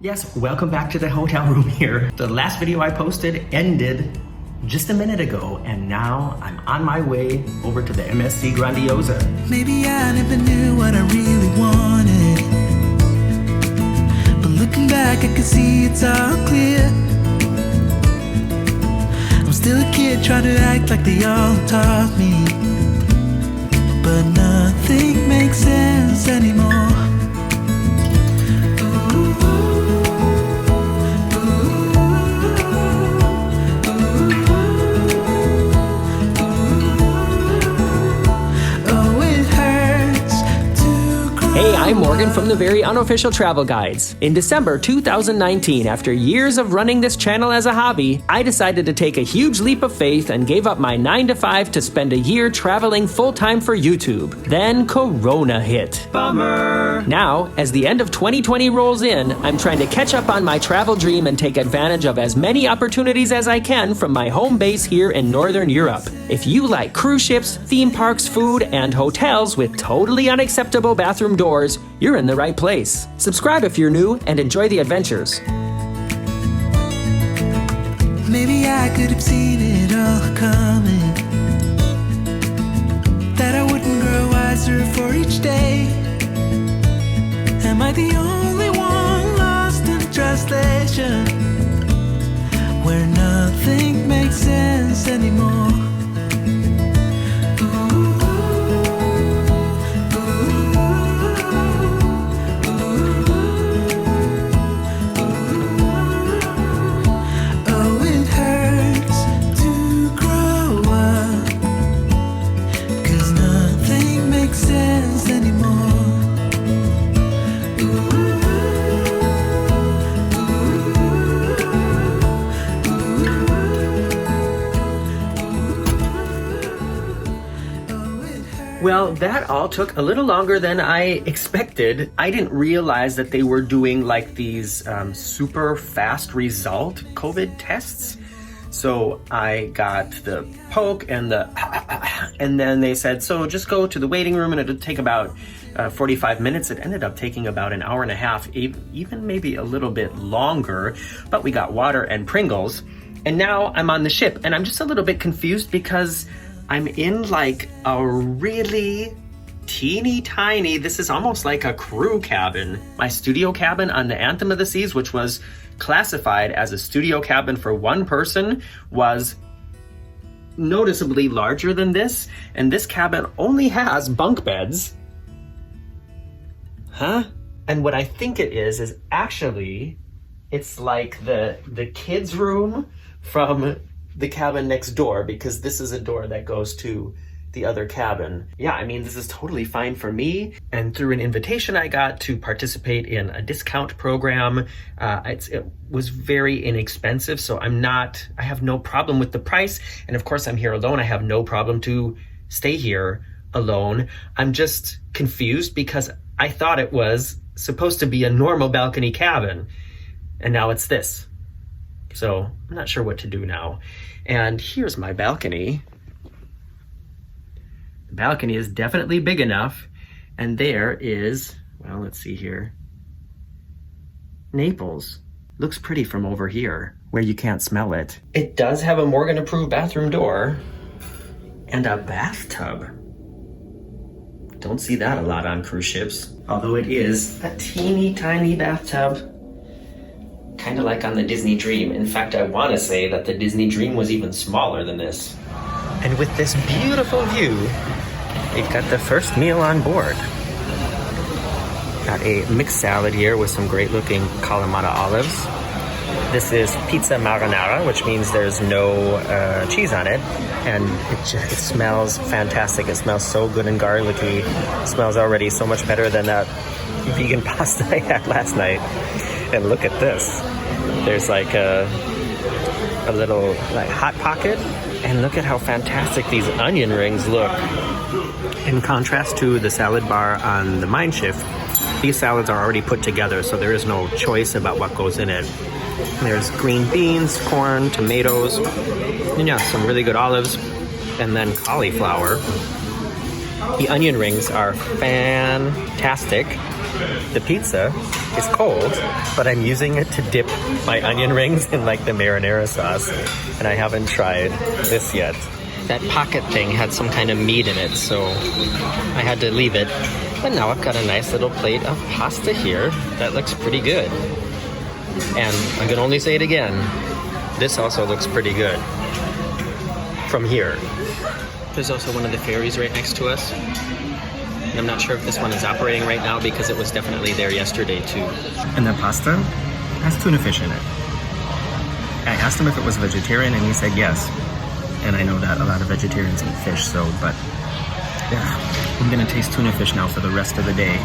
Yes, welcome back to the hotel room here. The last video I posted ended just a minute ago, and now I'm on my way over to the MSC Grandiosa. Maybe I never knew what I really wanted, but looking back I can see it's all clear. I'm still a kid trying to act like they all taught me, but nothing makes sense anymore. Hey, I'm Morgan from the very unofficial travel guides. In December 2019, after years of running this channel as a hobby, I decided to take a huge leap of faith and gave up my 9-to-5 to spend a year traveling full-time for YouTube. Then Corona hit. Bummer! Now, as the end of 2020 rolls in, I'm trying to catch up on my travel dream and take advantage of as many opportunities as I can from my home base here in Northern Europe. If you like cruise ships, theme parks, food, and hotels with totally unacceptable bathroom doors, you're in the right place. Subscribe if you're new and enjoy the adventures. Maybe I could have seen it all coming, that I wouldn't grow wiser for each day. Am I the only one lost in translation, where nothing makes sense anymore? Well, that all took a little longer than I expected. I didn't realize that they were doing like these super fast result COVID tests. So I got the poke and and then they said, so just go to the waiting room and it'll take about 45 minutes. It ended up taking about an hour and a half, even maybe a little bit longer, but we got water and Pringles. And now I'm on the ship and I'm just a little bit confused because I'm in like a really teeny tiny, this is almost like a crew cabin. My studio cabin on the Anthem of the Seas, which was classified as a studio cabin for one person, was noticeably larger than this. And this cabin only has bunk beds. Huh? And what I think it is actually, it's like the kids' room from the cabin next door, because this is a door that goes to the other cabin. Yeah, I mean, this is totally fine for me. And through an invitation I got to participate in a discount program, it was very inexpensive. So I have no problem with the price. And of course I'm here alone. I have no problem to stay here alone. I'm just confused because I thought it was supposed to be a normal balcony cabin. And now it's this. So I'm not sure what to do now. And here's my balcony. The balcony is definitely big enough. And there is, well, let's see here, Naples. Looks pretty from over here, where you can't smell it. It does have a Morgan-approved bathroom door and a bathtub. Don't see that a lot on cruise ships. Although it is a teeny tiny bathtub. Kind of like on the Disney Dream. In fact, I want to say that the Disney Dream was even smaller than this. And with this beautiful view, we've got the first meal on board. Got a mixed salad here with some great looking Kalamata olives. This is pizza marinara, which means there's no cheese on it. And it smells fantastic. It smells so good and garlicky. It smells already so much better than that vegan pasta I had last night. And look at this. There's like a little like hot pocket, and look at how fantastic these onion rings look. In contrast to the salad bar on the Mein Schiff, these salads are already put together, so there is no choice about what goes in it. There's green beans, corn, tomatoes, and yeah, some really good olives, and then cauliflower. The onion rings are fantastic. The pizza is cold, but I'm using it to dip my onion rings in like the marinara sauce, and I haven't tried this yet. That pocket thing had some kind of meat in it, so I had to leave it. But now I've got a nice little plate of pasta here that looks pretty good. And I'm gonna only say it again, this also looks pretty good from here. There's also one of the ferries right next to us. And I'm not sure if this one is operating right now because it was definitely there yesterday too. And the pasta has tuna fish in it. I asked him if it was vegetarian and he said yes. And I know that a lot of vegetarians eat fish, so, but yeah, I'm gonna taste tuna fish now for the rest of the day.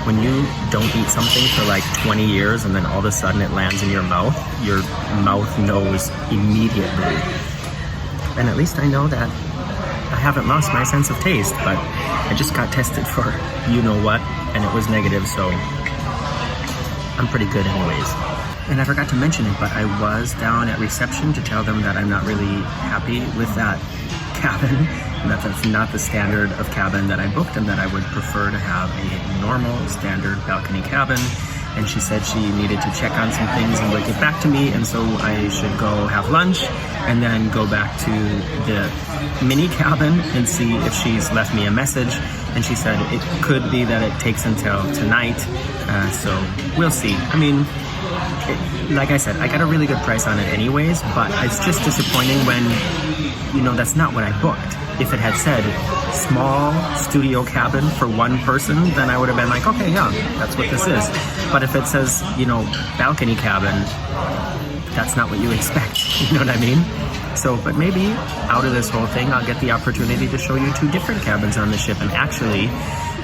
When you don't eat something for like 20 years and then all of a sudden it lands in your mouth knows immediately. And at least I know that I haven't lost my sense of taste, but I just got tested for you know what, and it was negative, so I'm pretty good anyways. And I forgot to mention it, but I was down at reception to tell them that I'm not really happy with that cabin, and that that's not the standard of cabin that I booked, and that I would prefer to have a normal standard balcony cabin. And she said she needed to check on some things and would get back to me, and so I should go have lunch and then go back to the mini cabin and see if she's left me a message. And she said it could be that it takes until tonight, so we'll see. I mean, like I said, I got a really good price on it anyways, but it's just disappointing when, you know, that's not what I booked. If it had said small studio cabin for one person, then I would have been like, okay, yeah, that's what this is. But if it says, you know, balcony cabin, that's not what you expect, you know what I mean? So, but maybe out of this whole thing, I'll get the opportunity to show you 2 different cabins on the ship. And actually,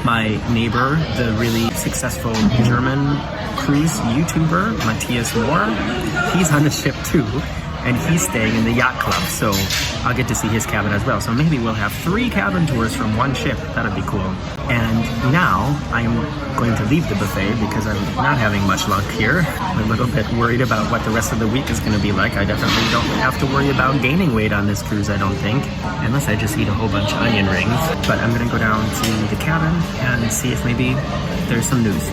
my neighbor, the really successful German cruise YouTuber, Matthias Mohr, he's on the ship too, and he's staying in the yacht club, so I'll get to see his cabin as well. So maybe we'll have 3 cabin tours from one ship. That'd be cool. And now I'm going to leave the buffet because I'm not having much luck here. I'm a little bit worried about what the rest of the week is going to be like. I definitely don't have to worry about gaining weight on this cruise, I don't think, unless I just eat a whole bunch of onion rings. But I'm going to go down to the cabin and see if maybe there's some news.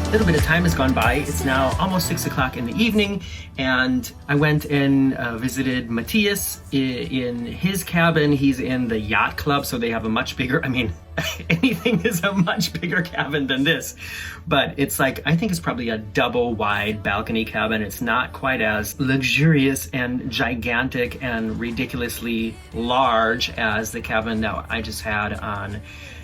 A little bit of time has gone by. It's now almost 6 o'clock in the evening, and I went and visited Matthias in his cabin. He's in the yacht club, so they have a much bigger, I mean, anything is a much bigger cabin than this, but it's like, I think it's probably a double wide balcony cabin. It's not quite as luxurious and gigantic and ridiculously large as the cabin that I just had on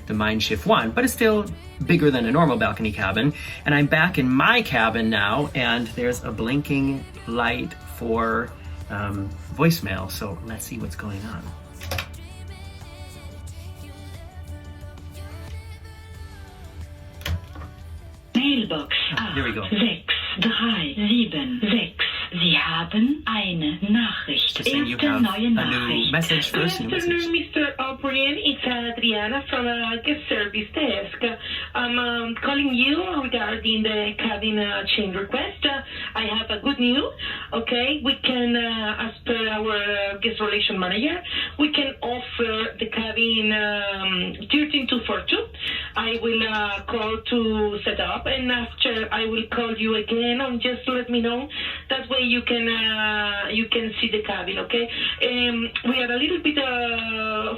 the Mein Schiff 1, but it's still bigger than a normal balcony cabin. And I'm back in my cabin now, and there's a blinking light for voicemail, so let's see what's going on. Mailbox 8, Here we go. 6, 3, 7, 6. Sie haben eine Nachricht. Just saying you have a new message first. Good afternoon, Mr. O'Brien. It's Adriana from guest service desk. I'm calling you regarding the cabin change request. I have a good news. Okay, we can, as per our guest relation manager, we can offer the cabin 13242 I will call to set up, and after I will call you again and just let me know. That way you can see the cabin, okay? We are a little bit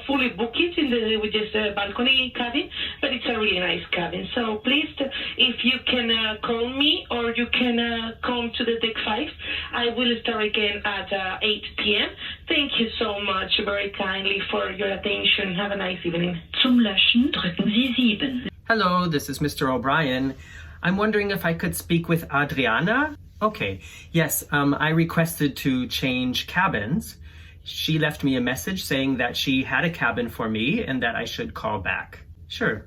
fully booked with this balcony cabin, but it's a really nice cabin. So please, if you can call me or you can come to the deck 5, I will start again at 8 p.m. Thank you so much, very kindly, for your attention. Have a nice evening. Zum Löschen drücken Sie 7. Hello, this is Mr. O'Brien. I'm wondering if I could speak with Adriana? Okay, yes, I requested to change cabins. She left me a message saying that she had a cabin for me and that I should call back. Sure.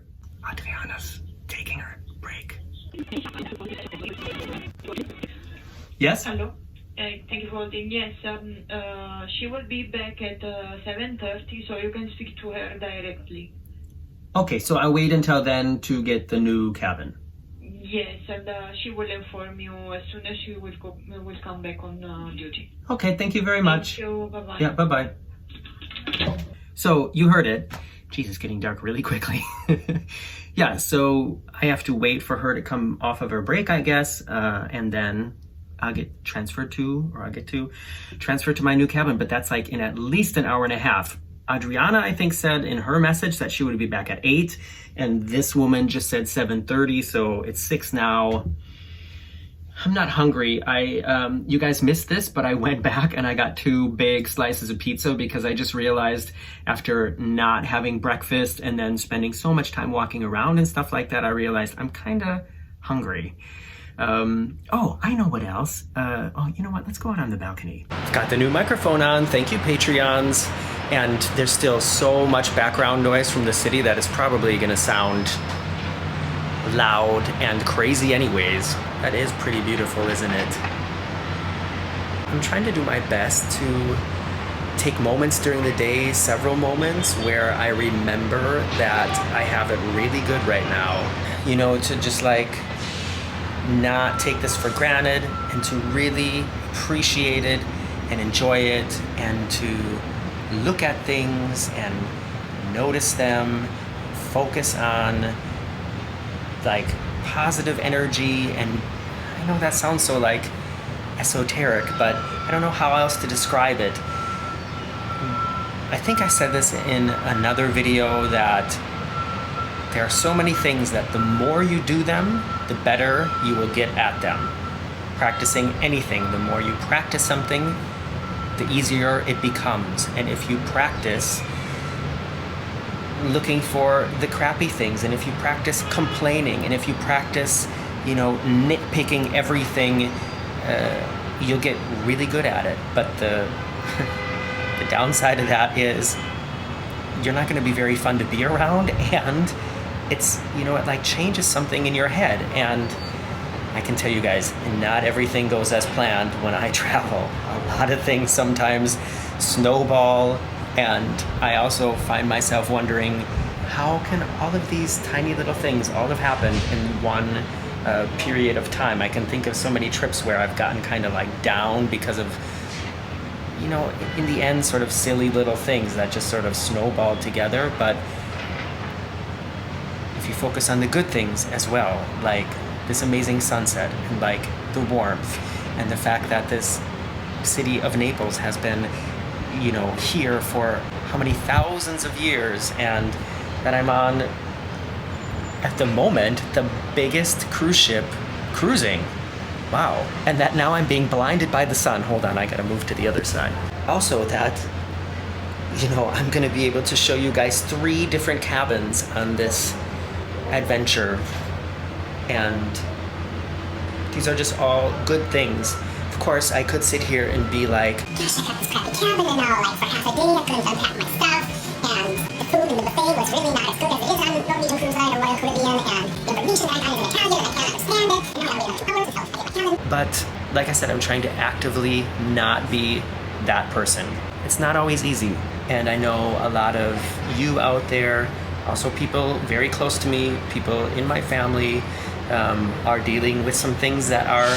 Adriana's taking her break. Yes? Hello. Thank you for holding. Yes, she will be back at 7:30, so you can speak to her directly. Okay, so I'll wait until then to get the new cabin. Yes, and she will inform you as soon as she will come back on duty. Okay, thank you very much. Thank you. Bye-bye. Yeah, bye-bye. So, you heard it. Jeez, it's getting dark really quickly. Yeah, so I have to wait for her to come off of her break, I guess, and then I'll get transferred to my new cabin, but that's like in at least an hour and a half. Adriana, I think, said in her message that she would be back at 8, and this woman just said 7:30, so it's 6 now. I'm not hungry. You guys missed this, but I went back and I got 2 big slices of pizza because I just realized after not having breakfast and then spending so much time walking around and stuff like that, I realized I'm kind of hungry. Oh, I know what else. You know what? Let's go out on the balcony. I've got the new microphone on. Thank you, Patreons. And there's still so much background noise from the city that is probably going to sound loud and crazy anyways. That is pretty beautiful, isn't it? I'm trying to do my best to take moments during the day, several moments, where I remember that I have it really good right now. You know, to just like not take this for granted and to really appreciate it and enjoy it and to look at things and notice them, focus on like positive energy. And I know that sounds so like esoteric, but I don't know how else to describe it. I think I said this in another video that there are so many things that the more you do them, the better you will get at them. Practicing anything, the more you practice something, the easier it becomes. And if you practice looking for the crappy things, and if you practice complaining, and if you practice, nitpicking everything, you'll get really good at it. But the downside of that is you're not going to be very fun to be around, and it's, it like changes something in your head. And I can tell you guys, not everything goes as planned when I travel. A lot of things sometimes snowball, and I also find myself wondering, how can all of these tiny little things all have happened in one period of time? I can think of so many trips where I've gotten kind of like down because of, in the end, sort of silly little things that just sort of snowballed together. But if you focus on the good things as well, like this amazing sunset and like the warmth and the fact that this city of Naples has been, here for how many thousands of years, and that I'm on, at the moment, the biggest cruise ship cruising. Wow. And that now I'm being blinded by the sun. Hold on, I gotta move to the other side. Also that, I'm gonna be able to show you guys 3 different cabins on this adventure. And these are just all good things. Of course, I could sit here and be like, gosh, I got this crappy cabin, and now, for half a day, I couldn't unpack my stuff, and the food in the buffet was really not as good as it is on the Norwegian cruise line or Royal Caribbean, and the Venetian I find is in Italian, and I can't understand it, and now I wait 2 hours to tell us I get my cabin. but like I said, I'm trying to actively not be that person. It's not always easy. And I know a lot of you out there, also people very close to me, people in my family, are dealing with some things that are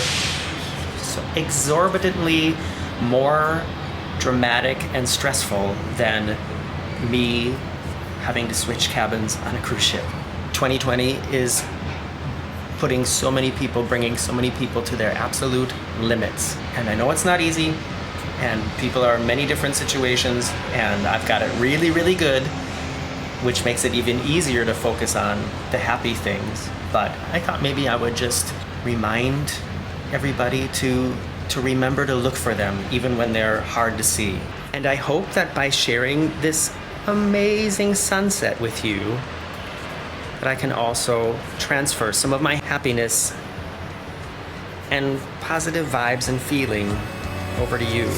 so exorbitantly more dramatic and stressful than me having to switch cabins on a cruise ship. 2020 is putting so many people, bringing so many people to their absolute limits. And I know it's not easy, and people are in many different situations, and I've got it really, really good, which makes it even easier to focus on the happy things. But I thought maybe I would just remind everybody to remember to look for them, even when they're hard to see. And I hope that by sharing this amazing sunset with you, that I can also transfer some of my happiness and positive vibes and feeling over to you.